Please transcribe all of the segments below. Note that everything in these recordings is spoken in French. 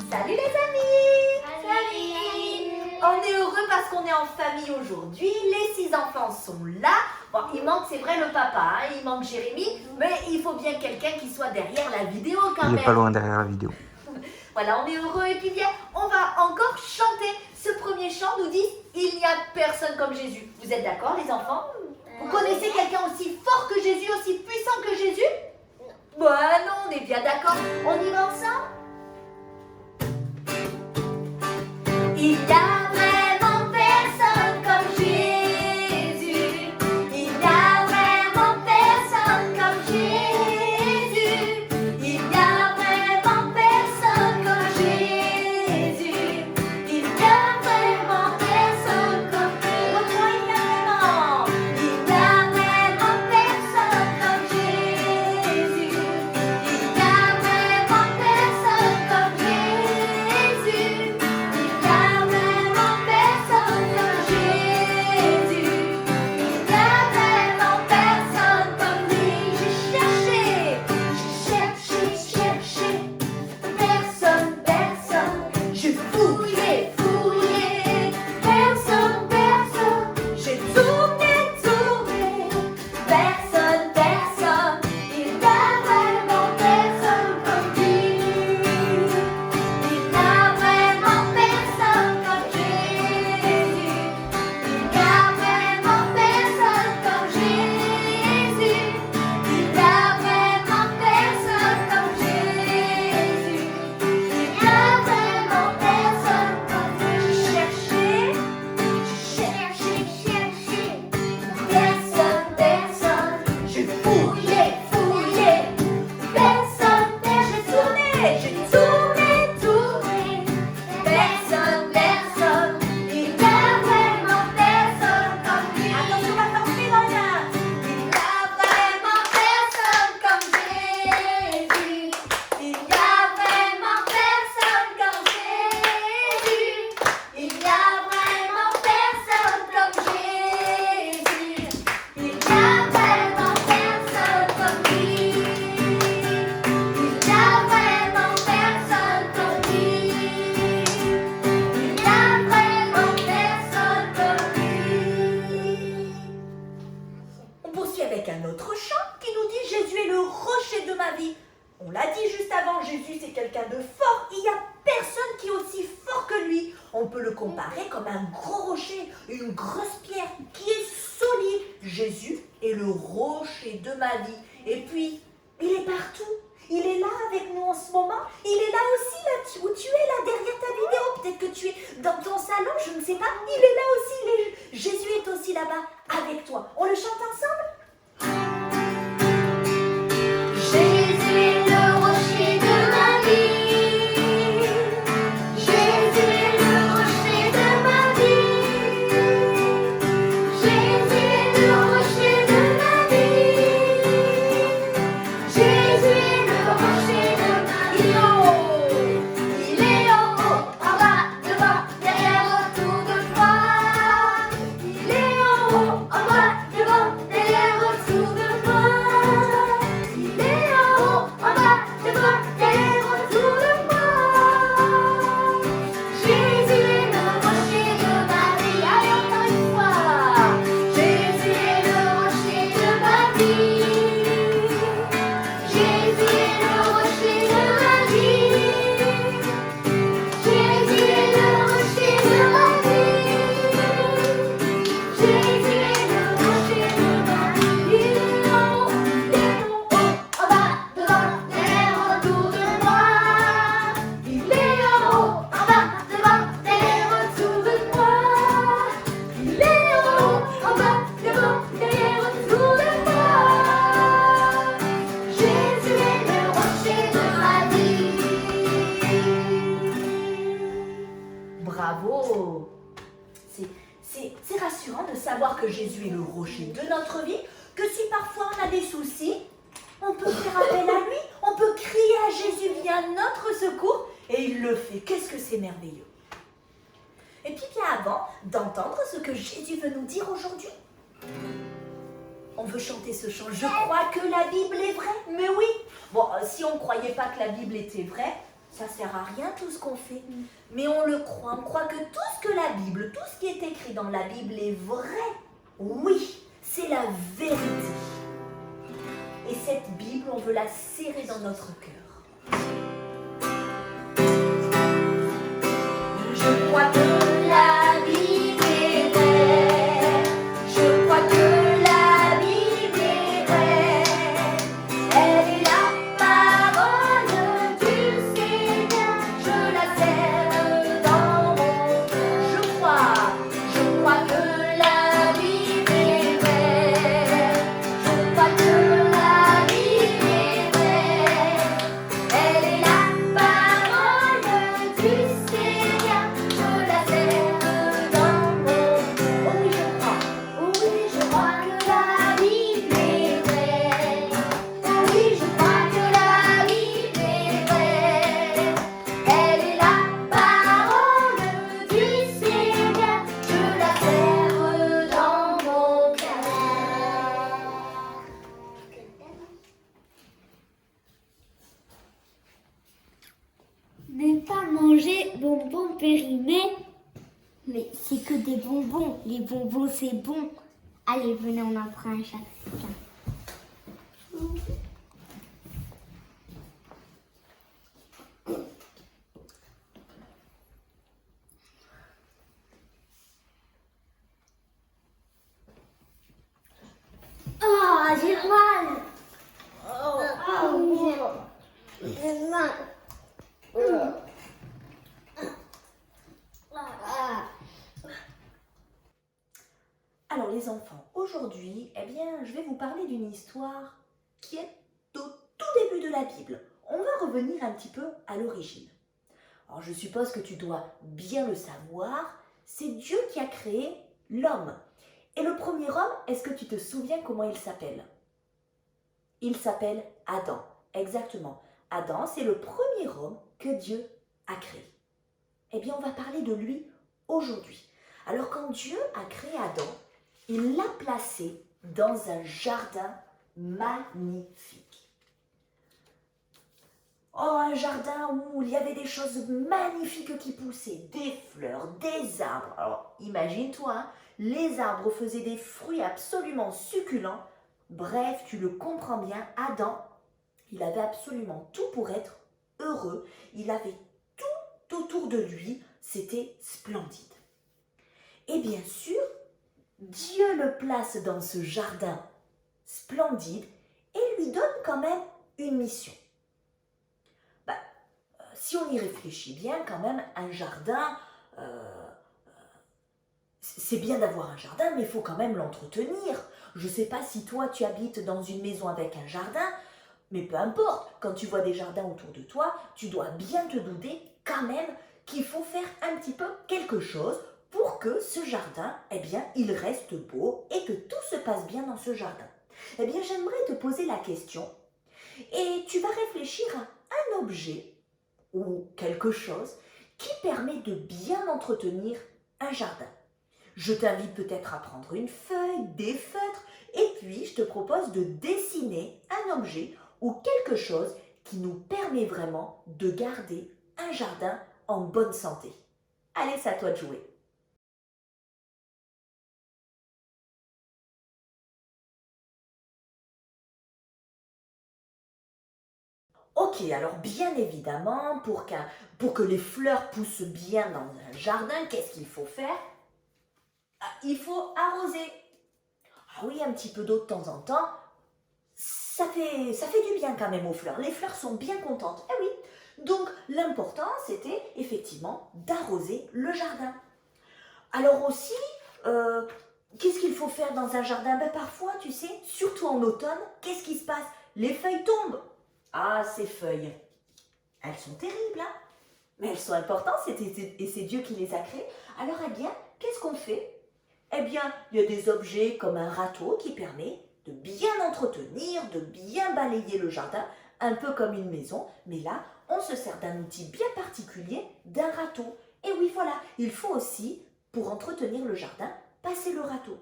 Salut les amis! Salut! On est heureux parce qu'on est en famille aujourd'hui. Les 6 enfants sont là. Bon, il manque, c'est vrai, le papa, hein, il manque Jérémy, mais il faut bien quelqu'un qui soit derrière la vidéo quand même. Il n'est pas loin derrière la vidéo. Voilà, on est heureux et puis bien, on va encore chanter. Ce premier chant nous dit « Il n'y a personne comme Jésus ». Vous êtes d'accord les enfants? Vous connaissez quelqu'un aussi fort que Jésus, aussi puissant que Jésus? Bah non, on est bien d'accord. On y va ensemble? Il y a vraiment personne comme Jésus. Il n'y a vraiment personne comme Jésus. Il n'y a vraiment personne comme Jésus. Il n'y a vraiment personne comme Jésus. Il n'y a vraiment personne comme Jésus. Il n'y a vraiment personne comme Jésus. Il n'y a vraiment personne comme Jésus. Il n'y a vraiment personne comme lui. J'ai cherché, personne. J'ai fouillé, personne. J'ai tourné, personne. Il n'y a vraiment personne comme lui. Il n'y a vraiment personne comme Jésus. Il n'y a vraiment personne comme Jésus. Il n'y a vraiment personne comme Jésus. Il n'y a vraiment personne comme Jésus. J'ai cherché, personne. J'ai fouillé, personne. J'ai tourné, personne. Il n'y a vraiment personne comme lui. Attention, Mylène. Il n'y a vraiment personne comme Jésus. Il n'y a vraiment personne comme Jésus. Il n'y a vraiment personne comme Jésus. Il n'y a vraiment personne comme lui. Il n'y a vraiment personne comme lui. Il n'y a vraiment personne comme lui. On poursuit avec un autre chant qui nous dit Jésus est le rocher de ma vie. On l'a dit juste avant, Jésus c'est quelqu'un de fort. Il n'y a personne qui est aussi fort que lui. On peut le comparer comme un gros rocher, une grosse pierre qui est solide. Jésus est le rocher de ma vie. Et puis, il est partout. Il est là avec nous en ce moment. Il est là aussi, là où tu es, là derrière ta vidéo. Peut-être que tu es dans ton salon, je ne sais pas. Il est là aussi. Jésus est aussi là-bas avec toi. On le chante ensemble? Jésus est le rocher de ma vie. Jésus est le rocher de ma vie. Jésus est le rocher de ma vie. Jésus est le rocher de ma vie. Il est en haut, en bas, devant, derrière, autour de moi. Il est en haut, en bas, devant, derrière, autour de moi. Il est en haut, en bas, devant, derrière, autour de moi. Jésus est le rocher de ma vie. Allez, encore une fois. Jésus est le rocher de ma vie. Jésus est le rocher de ma vie. Jésus est le rocher de ma vie. Jésus est le rocher de ma vie. Il est en haut, en bas, devant, derrière, autour de moi. Il est en haut, en bas, devant, derrière, autour de moi. Il est en haut, en bas, devant, derrière, autour de moi. Jésus est le rocher de ma vie. Bravo! C'est rassurant de savoir que Jésus est le rocher de notre vie, que si parfois on a des soucis, on peut faire appel à lui, on peut crier à Jésus, viens à notre secours, et il le fait. Qu'est-ce que c'est merveilleux! Et puis bien avant d'entendre ce que Jésus veut nous dire aujourd'hui, on veut chanter ce chant. Je crois que la Bible est vraie, mais oui. Bon, si on ne croyait pas que la Bible était vraie, ça sert à rien tout ce qu'on fait. Mais on le croit, on croit que tout ce que la Bible, tout ce qui est écrit dans la Bible est vrai. Oui, c'est la vérité. Et cette Bible, on veut la serrer dans notre cœur. Je crois que la Bible est vraie. Je crois que la Bible est vraie. Elle est la parole du Seigneur. Je la serre dans mon cœur. Je crois que la Bible est vraie. Je crois que la Bible est vraie. Elle est la parole du Seigneur. Je la serre dans mon cœur. Oh oui, je crois. Oh oui, je crois que la Bible est vraie. Oh oui, je crois que la Bible est vraie. Elle est la parole du Seigneur. Je la serre dans mon cœur. Ne pas manger bonbons périmés. Mais c'est que des bonbons. Les bonbons, c'est bon. Allez, venez, on en prend un chacun. Oh, j'ai mal. J'ai mal. Alors les enfants, aujourd'hui, eh bien, je vais vous parler d'une histoire qui est au tout début de la Bible. On va revenir un petit peu à l'origine. Alors je suppose que tu dois bien le savoir, c'est Dieu qui a créé l'homme. Et le premier homme, est-ce que tu te souviens comment il s'appelle? Il s'appelle Adam, exactement. Adam, c'est le premier homme que Dieu a créé. Eh bien, on va parler de lui aujourd'hui. Alors quand Dieu a créé Adam, il l'a placé dans un jardin magnifique. Oh, un jardin où il y avait des choses magnifiques qui poussaient, des fleurs, des arbres. Alors, imagine-toi, hein, les arbres faisaient des fruits absolument succulents. Bref, tu le comprends bien, Adam, il avait absolument tout pour être heureux. Il avait tout autour de lui, c'était splendide. Et bien sûr, Dieu le place dans ce jardin splendide et lui donne quand même une mission. Si on y réfléchit bien, quand même, un jardin, c'est bien d'avoir un jardin, mais il faut quand même l'entretenir. Je ne sais pas si toi, tu habites dans une maison avec un jardin, mais peu importe, quand tu vois des jardins autour de toi, tu dois bien te douter quand même qu'il faut faire un petit peu quelque chose pour que ce jardin, eh bien, il reste beau et que tout se passe bien dans ce jardin. Eh bien, j'aimerais te poser la question et tu vas réfléchir à un objet ou quelque chose qui permet de bien entretenir un jardin. Je t'invite peut-être à prendre une feuille, des feutres, et puis je te propose de dessiner un objet ou quelque chose qui nous permet vraiment de garder un jardin en bonne santé. Allez, c'est à toi de jouer. Ok, alors bien évidemment, pour que les fleurs poussent bien dans un jardin, qu'est-ce qu'il faut faire? Il faut arroser. Ah oui, un petit peu d'eau de temps en temps, ça fait du bien quand même aux fleurs. Les fleurs sont bien contentes. Eh oui, donc l'important c'était effectivement d'arroser le jardin. Alors aussi, qu'est-ce qu'il faut faire dans un jardin? Ben parfois, tu sais, surtout en automne, qu'est-ce qui se passe? Les feuilles tombent. Ah, ces feuilles, elles sont terribles, hein? Mais elles sont importantes et c'est Dieu qui les a créées. Alors, eh bien, qu'est-ce qu'on fait? Eh bien, il y a des objets comme un râteau qui permet de bien entretenir, de bien balayer le jardin, un peu comme une maison. Mais là, on se sert d'un outil bien particulier, d'un râteau. Et oui, voilà, il faut aussi, pour entretenir le jardin, passer le râteau.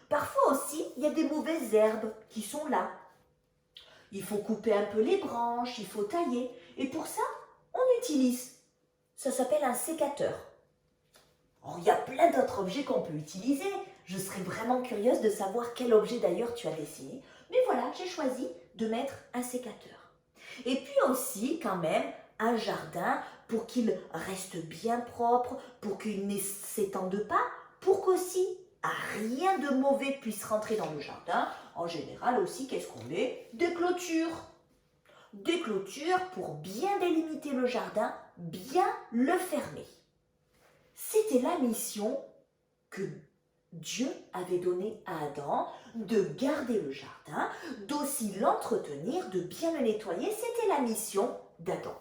Parfois aussi, il y a des mauvaises herbes qui sont là. Il faut couper un peu les branches, il faut tailler. Et pour ça, on utilise? Ça s'appelle un sécateur. Oh, il y a plein d'autres objets qu'on peut utiliser. Je serais vraiment curieuse de savoir quel objet d'ailleurs tu as dessiné. Mais voilà, j'ai choisi de mettre un sécateur. Et puis aussi, quand même, un jardin pour qu'il reste bien propre, pour qu'il ne s'étende pas, pour qu'aussi rien de mauvais puisse rentrer dans le jardin. En général aussi, qu'est-ce qu'on met? Des clôtures. Des clôtures pour bien délimiter le jardin, bien le fermer. C'était la mission que Dieu avait donnée à Adam, de garder le jardin, d'aussi l'entretenir, de bien le nettoyer. C'était la mission d'Adam.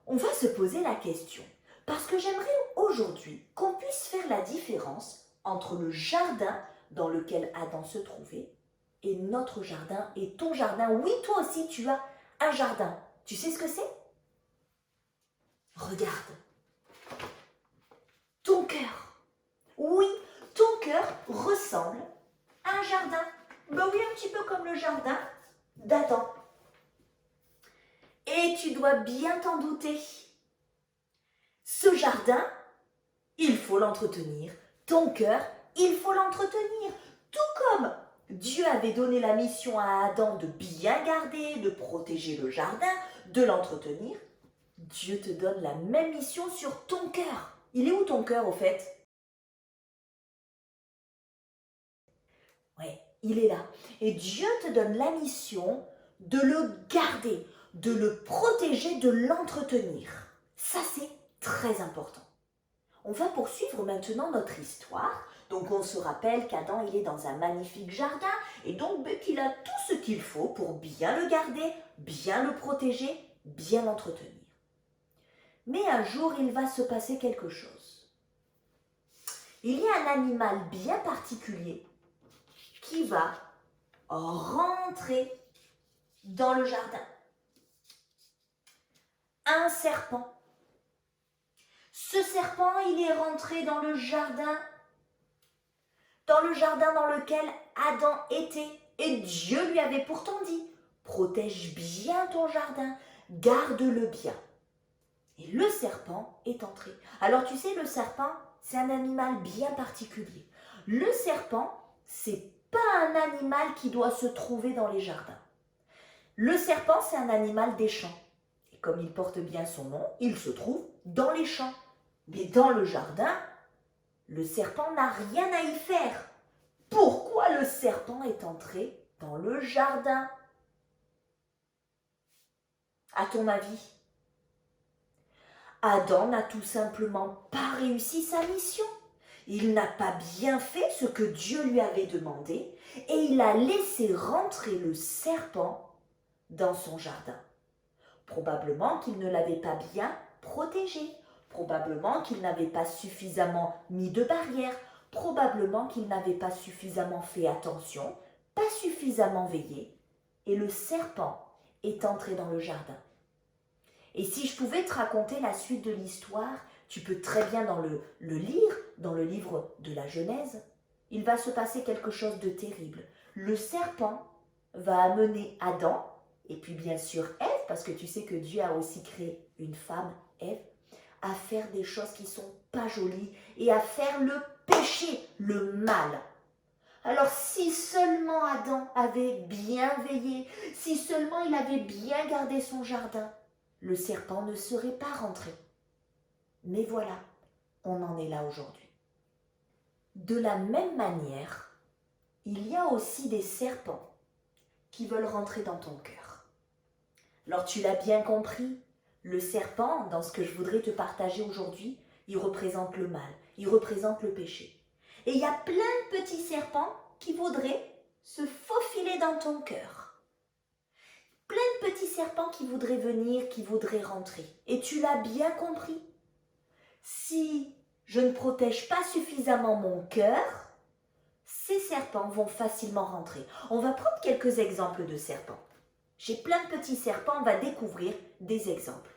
On va se poser la question, parce que j'aimerais aujourd'hui qu'on puisse faire la différence entre le jardin dans lequel Adam se trouvait et notre jardin et ton jardin. Oui, toi aussi, tu as un jardin. Tu sais ce que c'est? Regarde. Ton cœur. Oui, ton cœur ressemble à un jardin. Ben oui, un petit peu comme le jardin d'Adam. Et tu dois bien t'en douter. Ce jardin, il faut l'entretenir. Ton cœur, il faut l'entretenir. Tout comme Dieu avait donné la mission à Adam de bien garder, de protéger le jardin, de l'entretenir, Dieu te donne la même mission sur ton cœur. Il est où ton cœur au fait? Ouais, il est là. Et Dieu te donne la mission de le garder, de le protéger, de l'entretenir. Ça, c'est très important. On va poursuivre maintenant notre histoire. Donc on se rappelle qu'Adam, il est dans un magnifique jardin et donc qu'il a tout ce qu'il faut pour bien le garder, bien le protéger, bien l'entretenir. Mais un jour, il va se passer quelque chose. Il y a un animal bien particulier qui va rentrer dans le jardin. Un serpent. Ce serpent, il est rentré dans le jardin dans lequel Adam était. Et Dieu lui avait pourtant dit, protège bien ton jardin, garde-le bien. Et le serpent est entré. Alors tu sais, le serpent, c'est un animal bien particulier. Le serpent, c'est pas un animal qui doit se trouver dans les jardins. Le serpent, c'est un animal des champs. Et comme il porte bien son nom, il se trouve dans les champs. Mais dans le jardin, le serpent n'a rien à y faire. Pourquoi le serpent est entré dans le jardin? À ton avis? Adam n'a tout simplement pas réussi sa mission. Il n'a pas bien fait ce que Dieu lui avait demandé et il a laissé rentrer le serpent dans son jardin. Probablement qu'il ne l'avait pas bien protégé. Probablement qu'il n'avait pas suffisamment mis de barrières. Probablement qu'il n'avait pas suffisamment fait attention, pas suffisamment veillé. Et le serpent est entré dans le jardin. Et si je pouvais te raconter la suite de l'histoire, tu peux très bien le lire dans le livre de la Genèse. Il va se passer quelque chose de terrible. Le serpent va amener Adam, et puis bien sûr Ève, parce que tu sais que Dieu a aussi créé une femme, Ève, à faire des choses qui ne sont pas jolies et à faire le péché, le mal. Alors si seulement Adam avait bien veillé, si seulement il avait bien gardé son jardin, le serpent ne serait pas rentré. Mais voilà, on en est là aujourd'hui. De la même manière, il y a aussi des serpents qui veulent rentrer dans ton cœur. Alors tu l'as bien compris, le serpent, dans ce que je voudrais te partager aujourd'hui, il représente le mal, il représente le péché. Et il y a plein de petits serpents qui voudraient se faufiler dans ton cœur. Plein de petits serpents qui voudraient venir, qui voudraient rentrer. Et tu l'as bien compris. Si je ne protège pas suffisamment mon cœur, ces serpents vont facilement rentrer. On va prendre quelques exemples de serpents. J'ai plein de petits serpents, on va découvrir des exemples.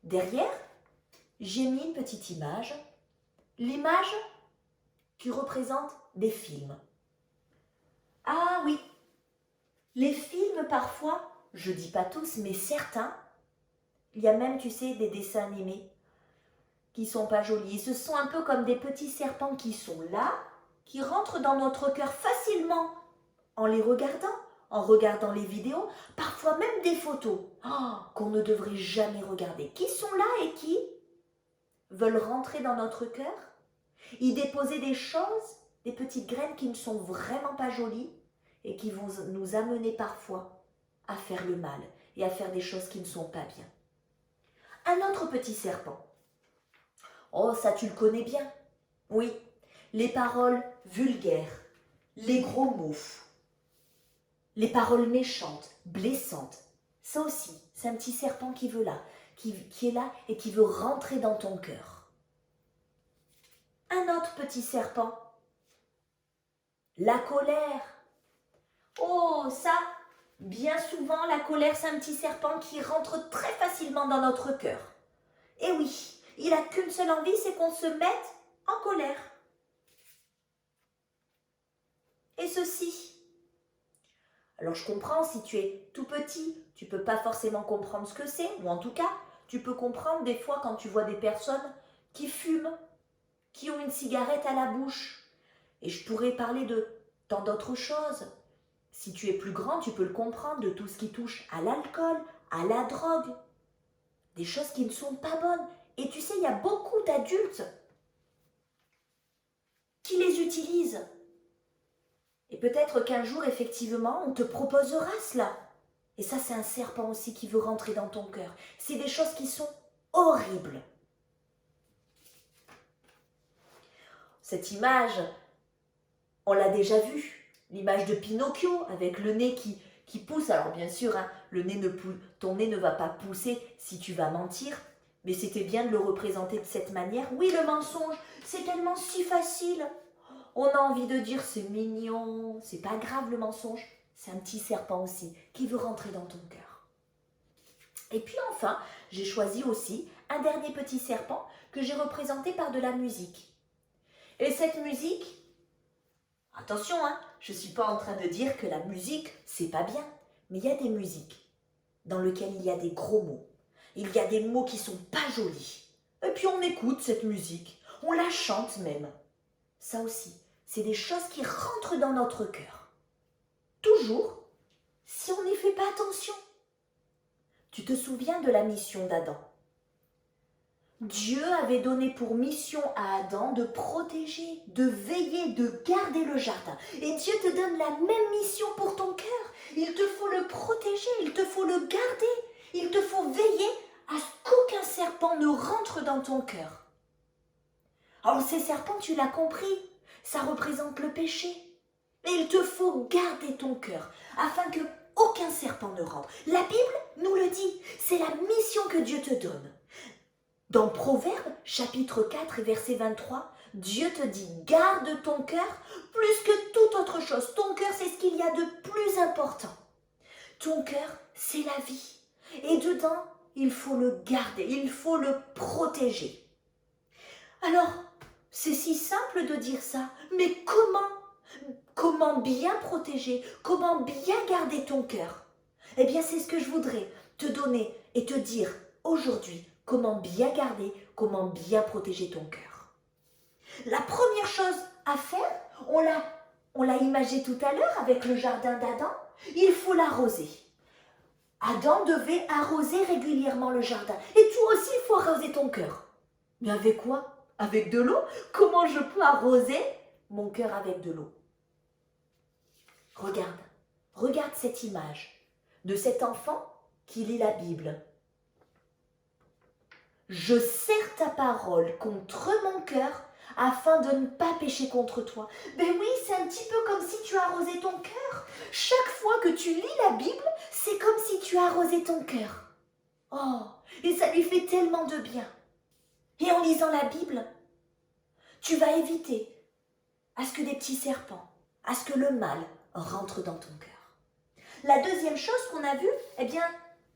Derrière, j'ai mis une petite image. L'image qui représente des films. Ah oui, les films parfois, je dis pas tous, mais certains, Il y a même, tu sais, des dessins animés qui sont pas jolis. Ce sont un peu comme des petits serpents qui sont là, qui rentrent dans notre cœur facilement en les regardant, en regardant les vidéos, parfois même des photos qu'on ne devrait jamais regarder, qui sont là et qui veulent rentrer dans notre cœur, y déposer des choses, des petites graines qui ne sont vraiment pas jolies et qui vont nous amener parfois à faire le mal et à faire des choses qui ne sont pas bien. Un autre petit serpent. Oh, ça tu le connais bien. Oui, les paroles vulgaires, les gros mots, les paroles méchantes, blessantes. Ça aussi, c'est un petit serpent qui veut là, qui est là et qui veut rentrer dans ton cœur. Un autre petit serpent. La colère. Oh, ça, bien souvent, la colère, c'est un petit serpent qui rentre très facilement dans notre cœur. Et oui, il n'a qu'une seule envie, c'est qu'on se mette en colère. Et ceci. Alors je comprends, si tu es tout petit, tu ne peux pas forcément comprendre ce que c'est, ou en tout cas, tu peux comprendre des fois quand tu vois des personnes qui fument, qui ont une cigarette à la bouche. Et je pourrais parler de tant d'autres choses. Si tu es plus grand, tu peux le comprendre de tout ce qui touche à l'alcool, à la drogue, des choses qui ne sont pas bonnes. Et tu sais, il y a beaucoup d'adultes qui les utilisent. Et peut-être qu'un jour, effectivement, on te proposera cela. Et ça, c'est un serpent aussi qui veut rentrer dans ton cœur. C'est des choses qui sont horribles. Cette image, on l'a déjà vue. L'image de Pinocchio avec le nez qui pousse. Alors bien sûr, hein, ton nez ne va pas pousser si tu vas mentir. Mais c'était bien de le représenter de cette manière. Oui, le mensonge, c'est tellement si facile. On a envie de dire c'est mignon, c'est pas grave le mensonge. C'est un petit serpent aussi qui veut rentrer dans ton cœur. Et puis enfin, j'ai choisi aussi un dernier petit serpent que j'ai représenté par de la musique. Et cette musique, attention, hein, je ne suis pas en train de dire que la musique, c'est pas bien. Mais il y a des musiques dans lesquelles il y a des gros mots. Il y a des mots qui sont pas jolis. Et puis on écoute cette musique, on la chante même. Ça aussi, c'est des choses qui rentrent dans notre cœur. Toujours, si on n'y fait pas attention. Tu te souviens de la mission d'Adam? Dieu avait donné pour mission à Adam de protéger, de veiller, de garder le jardin. Et Dieu te donne la même mission pour ton cœur. Il te faut le protéger, il te faut le garder. Il te faut veiller à ce qu'aucun serpent ne rentre dans ton cœur. Alors ces serpents, tu l'as compris, ça représente le péché. Et il te faut garder ton cœur afin que aucun serpent ne rentre. La Bible nous le dit, c'est la mission que Dieu te donne. Dans Proverbes, chapitre 4 et verset 23, Dieu te dit « Garde ton cœur plus que toute autre chose. Ton cœur, c'est ce qu'il y a de plus important. Ton cœur, c'est la vie. Et dedans, il faut le garder, il faut le protéger. » Alors, c'est si simple de dire ça, mais comment bien protéger, comment bien garder ton cœur? Eh bien, c'est ce que je voudrais te donner et te dire aujourd'hui. Comment bien garder, comment bien protéger ton cœur. La première chose à faire, on l'a imagé tout à l'heure avec le jardin d'Adam, il faut l'arroser. Adam devait arroser régulièrement le jardin. Et toi aussi, il faut arroser ton cœur. Mais avec quoi? Avec de l'eau? Comment je peux arroser mon cœur avec de l'eau? Regarde cette image de cet enfant qui lit la Bible. Je serre ta parole contre mon cœur afin de ne pas pécher contre toi. Ben oui, c'est un petit peu comme si tu arrosais ton cœur. Chaque fois que tu lis la Bible, c'est comme si tu arrosais ton cœur. Oh, et ça lui fait tellement de bien. Et en lisant la Bible, tu vas éviter à ce que des petits serpents, à ce que le mal rentre dans ton cœur. La deuxième chose qu'on a vue, eh bien,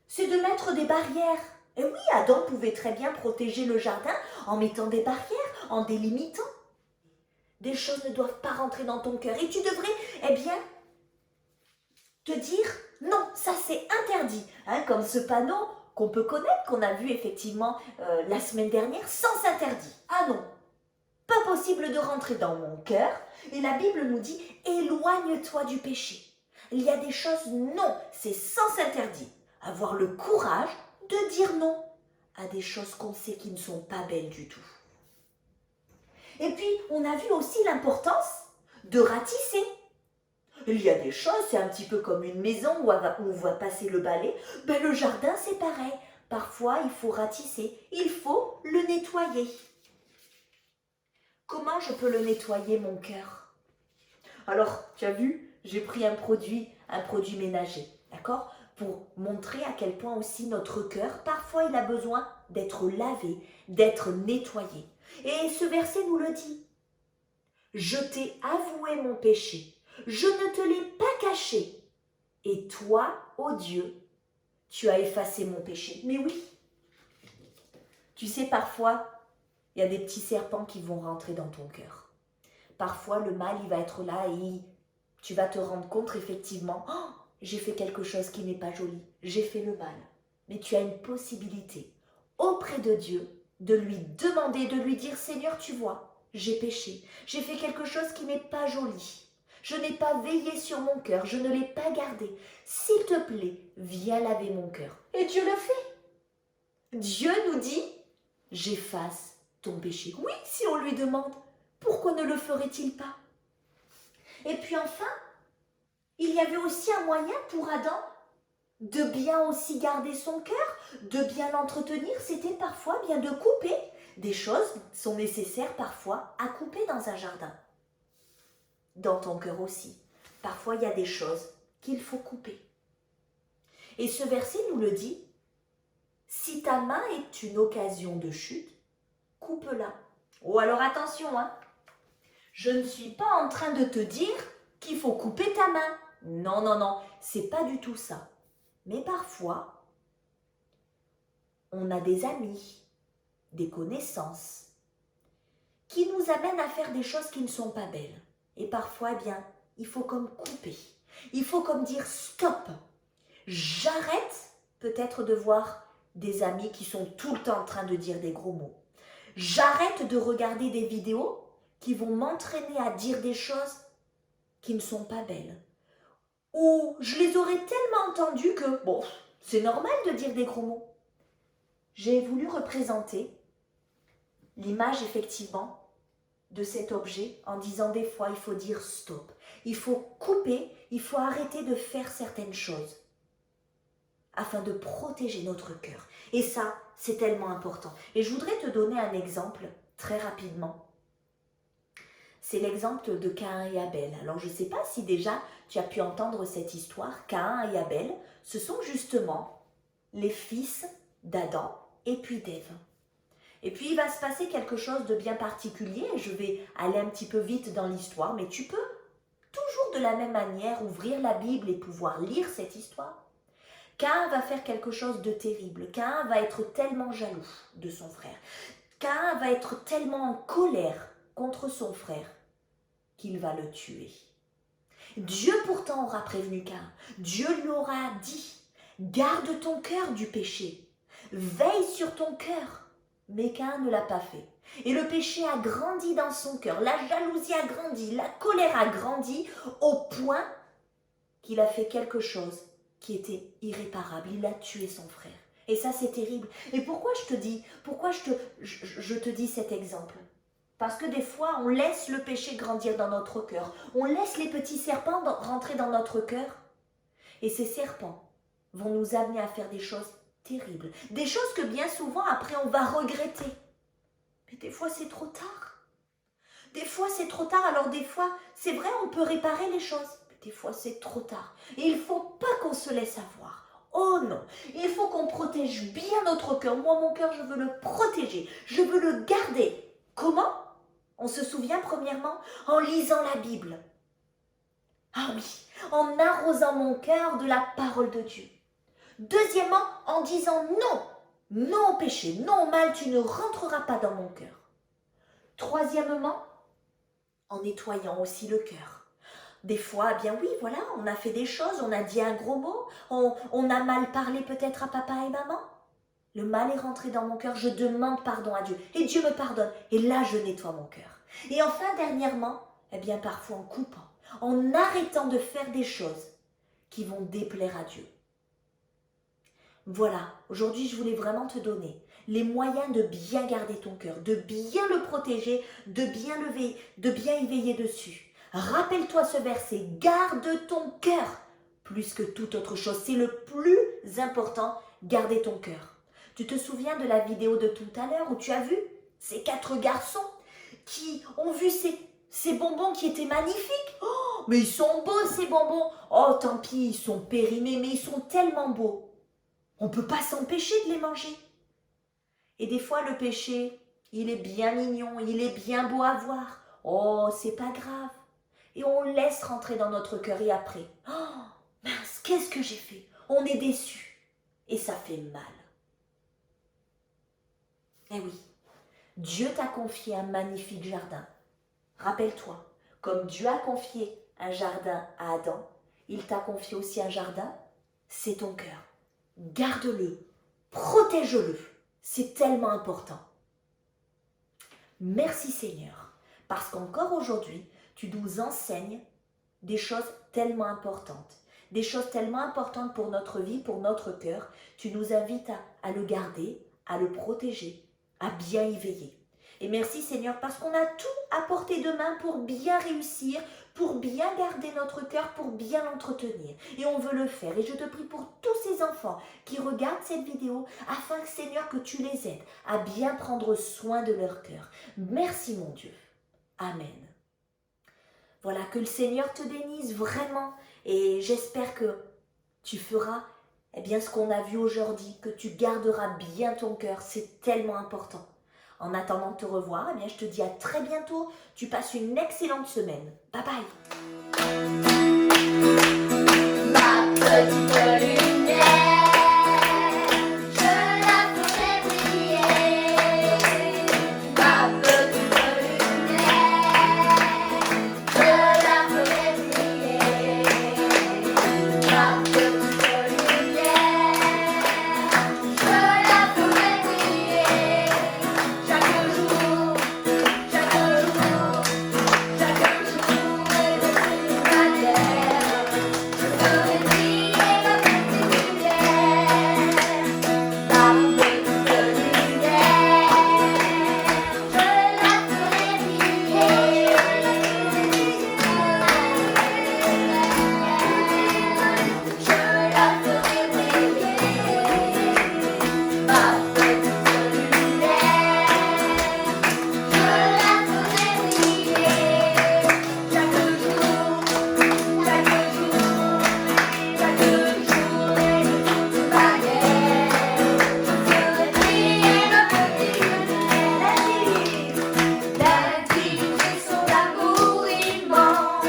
c'est de mettre des barrières. Et oui, Adam pouvait très bien protéger le jardin en mettant des barrières, en délimitant. Des choses ne doivent pas rentrer dans ton cœur. Et tu devrais, eh bien, te dire, non, ça c'est interdit. Hein, comme ce panneau qu'on peut connaître, qu'on a vu effectivement la semaine dernière, sens interdit. Ah non, pas possible de rentrer dans mon cœur. Et la Bible nous dit, éloigne-toi du péché. Il y a des choses, non, c'est sens interdit. Avoir le courage de dire non à des choses qu'on sait qui ne sont pas belles du tout. Et puis, on a vu aussi l'importance de ratisser. Il y a des choses, c'est un petit peu comme une maison où on va passer le balai. Ben, le jardin, c'est pareil. Parfois, il faut ratisser, il faut le nettoyer. Comment je peux le nettoyer, mon cœur? Alors, tu as vu, j'ai pris un produit ménager, d'accord? Pour montrer à quel point aussi notre cœur, parfois, il a besoin d'être lavé, d'être nettoyé. Et ce verset nous le dit. Je t'ai avoué mon péché, je ne te l'ai pas caché. Et toi, ô Dieu, tu as effacé mon péché. Mais oui, tu sais, parfois, il y a des petits serpents qui vont rentrer dans ton cœur. Parfois, le mal, il va être là et tu vas te rendre compte, effectivement, oh, j'ai fait quelque chose qui n'est pas joli, j'ai fait le mal. Mais tu as une possibilité auprès de Dieu de lui demander, de lui dire, Seigneur, tu vois, j'ai péché, j'ai fait quelque chose qui n'est pas joli. Je n'ai pas veillé sur mon cœur, je ne l'ai pas gardé. S'il te plaît, viens laver mon cœur. Et Dieu le fait. Dieu nous dit, j'efface ton péché. Oui, si on lui demande, pourquoi ne le ferait-il pas? Et puis enfin, il y avait aussi un moyen pour Adam de bien aussi garder son cœur, de bien l'entretenir, c'était parfois bien de couper. Des choses sont nécessaires parfois à couper dans un jardin. Dans ton cœur aussi. Parfois, il y a des choses qu'il faut couper. Et ce verset nous le dit, si ta main est une occasion de chute, coupe-la. Oh, alors attention, hein. Je ne suis pas en train de te dire qu'il faut couper ta main. Non, non, non, c'est pas du tout ça. Mais parfois, on a des amis, des connaissances, qui nous amènent à faire des choses qui ne sont pas belles. Et parfois, eh bien, il faut comme couper. Il faut comme dire stop. J'arrête peut-être de voir des amis qui sont tout le temps en train de dire des gros mots. J'arrête de regarder des vidéos qui vont m'entraîner à dire des choses qui ne sont pas belles. Ou je les aurais tellement entendues que, bon, c'est normal de dire des gros mots. J'ai voulu représenter l'image, effectivement, de cet objet en disant des fois, il faut dire stop. Il faut couper, il faut arrêter de faire certaines choses afin de protéger notre cœur. Et ça, c'est tellement important. Et je voudrais te donner un exemple très rapidement. C'est l'exemple de Caïn et Abel. Alors, je ne sais pas si déjà tu as pu entendre cette histoire. Caïn et Abel, ce sont justement les fils d'Adam et puis d'Ève. Et puis, il va se passer quelque chose de bien particulier. Je vais aller un petit peu vite dans l'histoire, mais tu peux toujours de la même manière ouvrir la Bible et pouvoir lire cette histoire. Caïn va faire quelque chose de terrible. Caïn va être tellement jaloux de son frère. Caïn va être tellement en colère contre son frère qu'il va le tuer. Dieu pourtant aura prévenu Caïn. Dieu lui aura dit, garde ton cœur du péché. Veille sur ton cœur. Mais Caïn ne l'a pas fait. Et le péché a grandi dans son cœur. La jalousie a grandi. La colère a grandi au point qu'il a fait quelque chose qui était irréparable. Il a tué son frère. Et ça, c'est terrible. Et pourquoi je te dis cet exemple? Parce que des fois, on laisse le péché grandir dans notre cœur. On laisse les petits serpents rentrer dans notre cœur. Et ces serpents vont nous amener à faire des choses terribles. Des choses que bien souvent, après, on va regretter. Mais des fois, c'est trop tard. Des fois, c'est trop tard. Alors des fois, c'est vrai, on peut réparer les choses. Des fois, c'est trop tard. Et il ne faut pas qu'on se laisse avoir. Oh non, il faut qu'on protège bien notre cœur. Moi, mon cœur, je veux le protéger. Je veux le garder. Comment? On se souvient premièrement en lisant la Bible. Ah oui, en arrosant mon cœur de la parole de Dieu. Deuxièmement, en disant non. Non au péché, non au mal, tu ne rentreras pas dans mon cœur. Troisièmement, en nettoyant aussi le cœur. Des fois, eh bien oui, voilà, on a fait des choses, on a dit un gros mot, on a mal parlé peut-être à papa et maman. Le mal est rentré dans mon cœur, je demande pardon à Dieu. Et Dieu me pardonne. Et là, je nettoie mon cœur. Et enfin, dernièrement, eh bien, parfois en coupant, en arrêtant de faire des choses qui vont déplaire à Dieu. Voilà, aujourd'hui, je voulais vraiment te donner les moyens de bien garder ton cœur, de bien le protéger, de bien y veiller dessus. Rappelle-toi ce verset, garde ton cœur plus que toute autre chose. C'est le plus important, garder ton cœur. Tu te souviens de la vidéo de tout à l'heure où tu as vu ces 4 garçons qui ont vu ces bonbons qui étaient magnifiques. Oh, mais ils sont beaux ces bonbons. Oh, tant pis, ils sont périmés, mais ils sont tellement beaux. On ne peut pas s'empêcher de les manger. Et des fois, le péché, il est bien mignon, il est bien beau à voir. Oh, c'est pas grave. Et on laisse rentrer dans notre cœur et après, oh, mince, qu'est-ce que j'ai fait? On est déçu. Et ça fait mal. Eh oui, Dieu t'a confié un magnifique jardin. Rappelle-toi, comme Dieu a confié un jardin à Adam, il t'a confié aussi un jardin, c'est ton cœur. Garde-le, protège-le, c'est tellement important. Merci Seigneur, parce qu'encore aujourd'hui, tu nous enseignes des choses tellement importantes. Des choses tellement importantes pour notre vie, pour notre cœur. Tu nous invites à le garder, à le protéger, à bien y veiller. Et merci Seigneur parce qu'on a tout à portée de main pour bien réussir, pour bien garder notre cœur, pour bien l'entretenir. Et on veut le faire. Et je te prie pour tous ces enfants qui regardent cette vidéo afin que Seigneur que tu les aides à bien prendre soin de leur cœur. Merci mon Dieu. Amen. Voilà, que le Seigneur te bénisse vraiment et j'espère que tu feras bien ce qu'on a vu aujourd'hui, que tu garderas bien ton cœur, c'est tellement important. En attendant de te revoir, je te dis à très bientôt. Tu passes une excellente semaine. Bye bye. Ma petite lumière, je la ferai briller. Ma petite lumière, je la ferai briller. Ma petite lumière, je la ferai briller. Chaque jour, chaque jour, chaque jour et de toute manière, je ferai briller ma petite lumière. Ma petite lumière, je la ferai briller. Je la ferai briller. Ma petite lumière, je la ferai briller. Chaque jour, chaque jour, chaque jour et de toute manière, je ferai briller ma petite lumière. Lundi, j'ai son amour immense.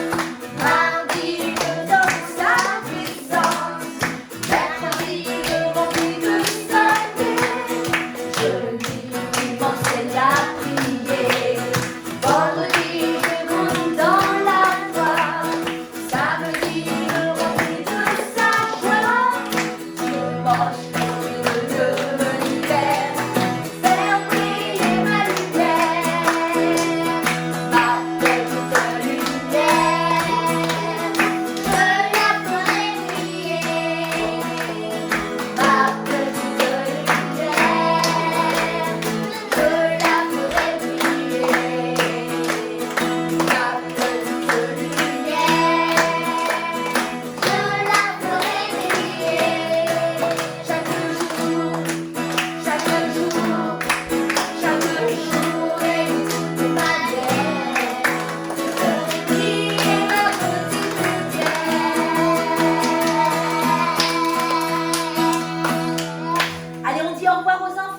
Mardi, me donne sa puissance. Mercredi, me remplit de sa paix. Jeudi, il m'enseigne à prier. Vendredi, je grandis dans la foi. Samedi, me remplit de sa joie. Dimanche, Dieu me libère. Faire briller ma lumière. Ma petite lumière, je la ferai briller. Ma petite lumière, je la ferai briller. Ma petite lumière, je la ferai briller. Chaque jour, chaque jour, chaque jour et de toute manière, je ferai briller ma petite lumière. Allez, on dit au revoir aux enfants.